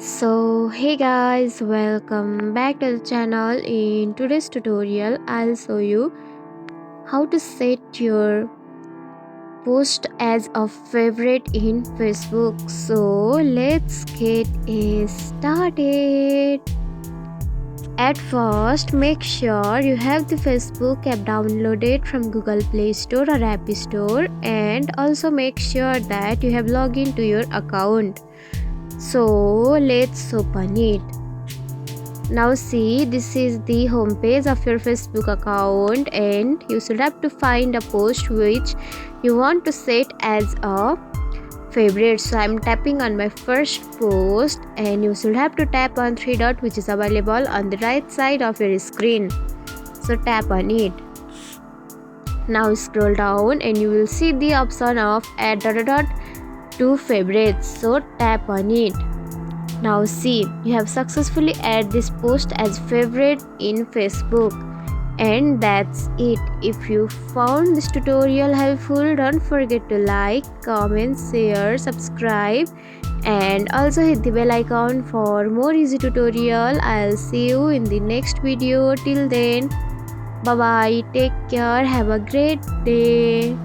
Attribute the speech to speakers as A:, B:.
A: So hey guys, welcome back to the channel. In today's tutorial I'll show you how to set your post as a favorite in Facebook. So let's get started. At first, make sure you have the Facebook app downloaded from Google Play Store or App Store, and also make sure that you have logged into your account. So let's open it. Now see, this is the home page of your Facebook account, and you should have to find a post which you want to set as a favorite. So I'm tapping on my first post, and you should have to tap on three dot which is available on the right side of your screen. So tap on it. Now scroll down and you will see the option of add to favorites. So tap on it. Now see, you have successfully added this post as favorite in Facebook. And that's it. If you found this tutorial helpful, don't forget to like, comment, share, subscribe, and also hit the bell icon for more easy tutorial. I'll see you in the next video. Till then, bye bye, take care, have a great day.